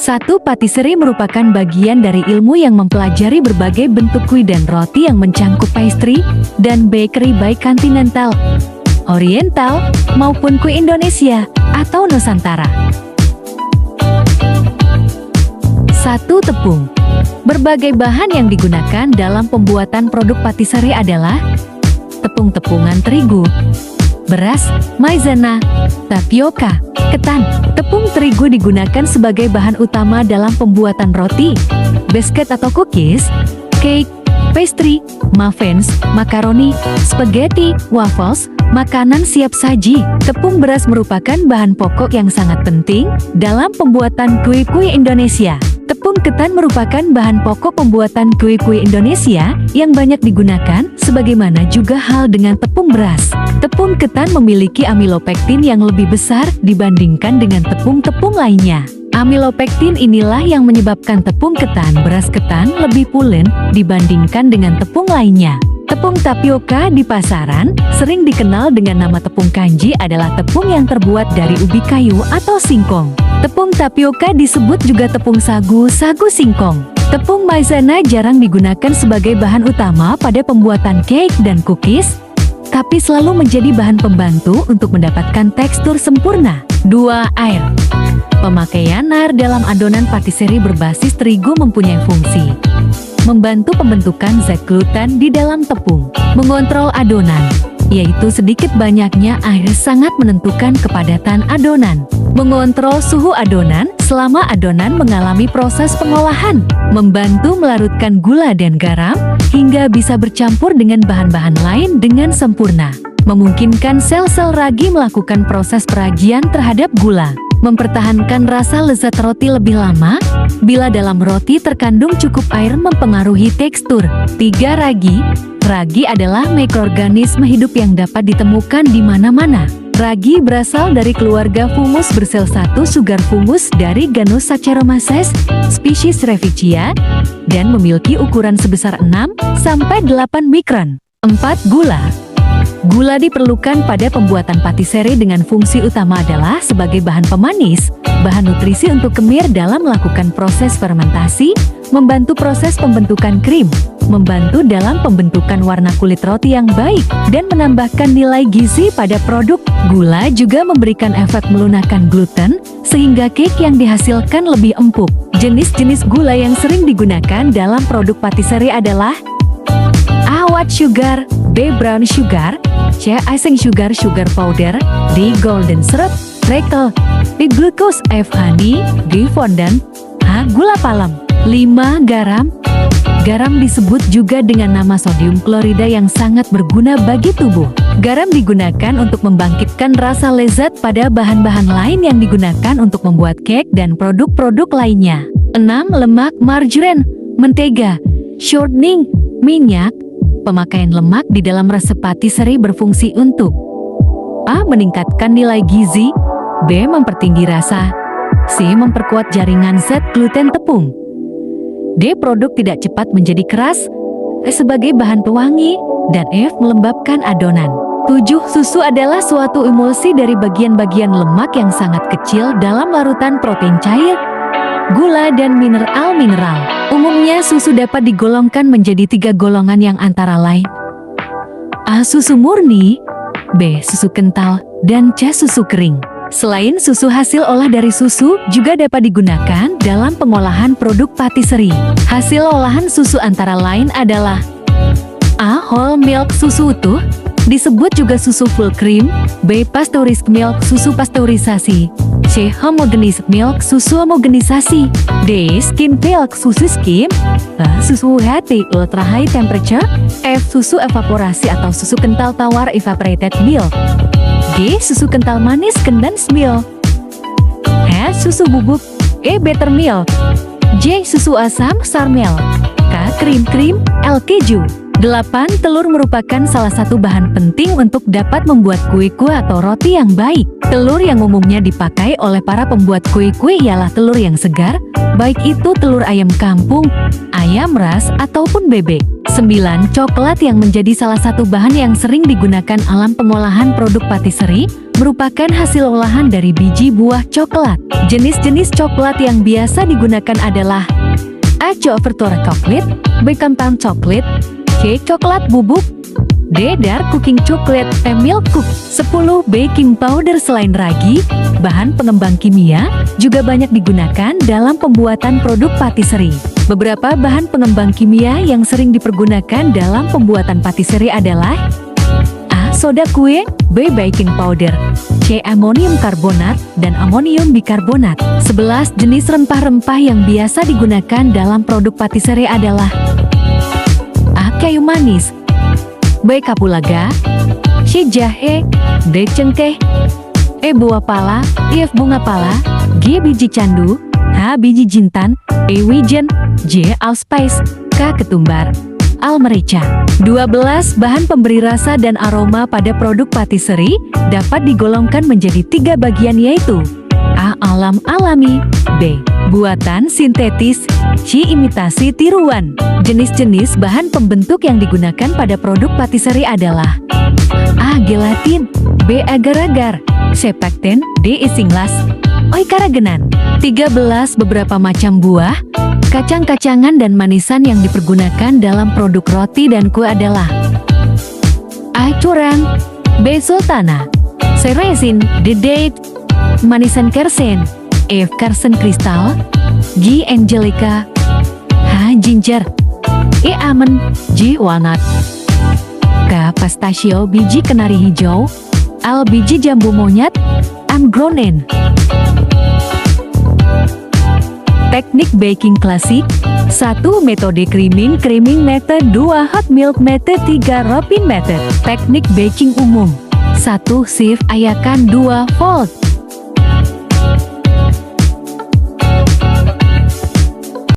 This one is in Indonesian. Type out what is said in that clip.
Satu patisserie merupakan bagian dari ilmu yang mempelajari berbagai bentuk kue dan roti yang mencangkup pastry dan bakery baik kontinental, oriental, maupun kue Indonesia atau Nusantara. 1. Tepung. Berbagai bahan yang digunakan dalam pembuatan produk patisserie adalah tepung-tepungan terigu, beras, maizena, tapioka, ketan. Tepung terigu digunakan sebagai bahan utama dalam pembuatan roti, biskuit atau cookies, cake, pastry, muffins, makaroni, spaghetti, waffles, makanan siap saji. Tepung beras merupakan bahan pokok yang sangat penting dalam pembuatan kue-kue Indonesia. Tepung ketan merupakan bahan pokok pembuatan kue-kue Indonesia yang banyak digunakan, sebagaimana juga hal dengan tepung beras. Tepung ketan memiliki amilopektin yang lebih besar dibandingkan dengan tepung-tepung lainnya. Amilopektin inilah yang menyebabkan tepung ketan beras ketan lebih pulen dibandingkan dengan tepung lainnya. Tepung tapioka di pasaran sering dikenal dengan nama tepung kanji adalah tepung yang terbuat dari ubi kayu atau singkong. Tepung tapioka disebut juga tepung sagu singkong. Tepung maizena jarang digunakan sebagai bahan utama pada pembuatan cake dan cookies, tapi selalu menjadi bahan pembantu untuk mendapatkan tekstur sempurna. 2. Air. Pemakaian air dalam adonan patisserie berbasis terigu mempunyai fungsi membantu pembentukan zat gluten di dalam tepung, mengontrol adonan, yaitu sedikit banyaknya air sangat menentukan kepadatan adonan, mengontrol suhu adonan selama adonan mengalami proses pengolahan, membantu melarutkan gula dan garam hingga bisa bercampur dengan bahan-bahan lain dengan sempurna, memungkinkan sel-sel ragi melakukan proses peragian terhadap gula, mempertahankan rasa lezat roti lebih lama. Bila dalam roti terkandung cukup air mempengaruhi tekstur. 3. Ragi. Ragi adalah mikroorganisme hidup yang dapat ditemukan di mana-mana. Ragi berasal dari keluarga fungus bersel 1 sugar fungus dari genus Saccharomyces, spesies Revicea, dan memiliki ukuran sebesar 6–8 mikron. 4. Gula. Gula diperlukan pada pembuatan patisserie dengan fungsi utama adalah sebagai bahan pemanis, bahan nutrisi untuk kemir dalam melakukan proses fermentasi, membantu proses pembentukan krim, membantu dalam pembentukan warna kulit roti yang baik, dan menambahkan nilai gizi pada produk. Gula juga memberikan efek melunakkan gluten, sehingga cake yang dihasilkan lebih empuk. Jenis-jenis gula yang sering digunakan dalam produk patisserie adalah A. White sugar, B. Brown sugar, C. Icing sugar, sugar powder, D. Golden syrup, treacle, D. glucose, F. honey, G. fondant, H. gula palem. 5. Garam. Garam disebut juga dengan nama sodium klorida yang sangat berguna bagi tubuh. Garam digunakan untuk membangkitkan rasa lezat pada bahan-bahan lain yang digunakan untuk membuat cake dan produk-produk lainnya. 6. Lemak, margarine, mentega, shortening, minyak. Pemakaian lemak di dalam resep patisserie berfungsi untuk A. Meningkatkan nilai gizi, B. Mempertinggi rasa, C. Memperkuat jaringan zat gluten tepung, D. Produk tidak cepat menjadi keras, E. Sebagai bahan pewangi, dan F. Melembabkan adonan. 7. Susu adalah suatu emulsi dari bagian-bagian lemak yang sangat kecil dalam larutan protein cair, gula, dan mineral-mineral. Umumnya susu dapat digolongkan menjadi 3 golongan yang antara lain A. Susu murni, B. Susu kental, dan C. Susu kering. Selain susu hasil olah dari susu juga dapat digunakan dalam pengolahan produk patisserie. Hasil olahan susu antara lain adalah A. Whole milk, susu utuh, disebut juga susu full cream, B. Pasteurized milk, susu pasteurisasi, C. Homogeneous milk, susu homogenisasi, D. Skim milk, susu skim, E. Susu UHT ultra high temperature, F. Susu evaporasi atau susu kental tawar evaporated milk, G. Susu kental manis condensed milk, H. Susu bubuk, E. buttermilk, J. Susu asam sour milk, K. Krim, L. keju. 8. Telur merupakan salah satu bahan penting untuk dapat membuat kue-kue atau roti yang baik. Telur yang umumnya dipakai oleh para pembuat kue-kue ialah telur yang segar, baik itu telur ayam kampung, ayam ras, ataupun bebek. 9. Coklat yang menjadi salah satu bahan yang sering digunakan dalam pengolahan produk patisserie merupakan hasil olahan dari biji buah coklat. Jenis-jenis coklat yang biasa digunakan adalah A. Overtura coklat, B. Compound coklat, C. Coklat bubuk, D. Dark cooking chocolate, E. Milk cook. 10. Baking powder. Selain ragi, bahan pengembang kimia juga banyak digunakan dalam pembuatan produk patisserie. Beberapa bahan pengembang kimia yang sering dipergunakan dalam pembuatan patisserie adalah A. Soda kue, B. Baking powder, C. Amonium karbonat, dan amonium bikarbonat. 11. Jenis rempah-rempah yang biasa digunakan dalam produk patisserie adalah A. Kayu manis, B. Kapulaga, C. Jahe, D. Cengkeh, E. Buah pala, F. Bunga pala, G. Biji candu, H. Biji jintan, E. Wijen, J. Allspice, K. Ketumbar, Al merica. 12. Bahan pemberi rasa dan aroma pada produk patisserie dapat digolongkan menjadi 3 bagian, yaitu A. Alam alami, B. Buatan sintetis, C. Imitasi tiruan. Jenis-jenis bahan pembentuk yang digunakan pada produk patisserie adalah A. Gelatin, B. Agar-agar, C. Pektin, D. Isinglass, O. Karagenan. 13. Beberapa macam buah, kacang-kacangan dan manisan yang dipergunakan dalam produk roti dan kue adalah A. Curang, B. Sultana, C. Resin, D. Date, manisan kersen, F. Karsen kristal, G. Angelica, H. Ginger, E. Almond, G. Walnut, K. Pistachio biji kenari hijau, L. Biji jambu monyet, M. Gronen. Teknik baking klasik. 1. Metode creaming method, 2. Hot milk method, 3. Roping method. Teknik baking umum. 1. Sieve ayakan, 2. Fold.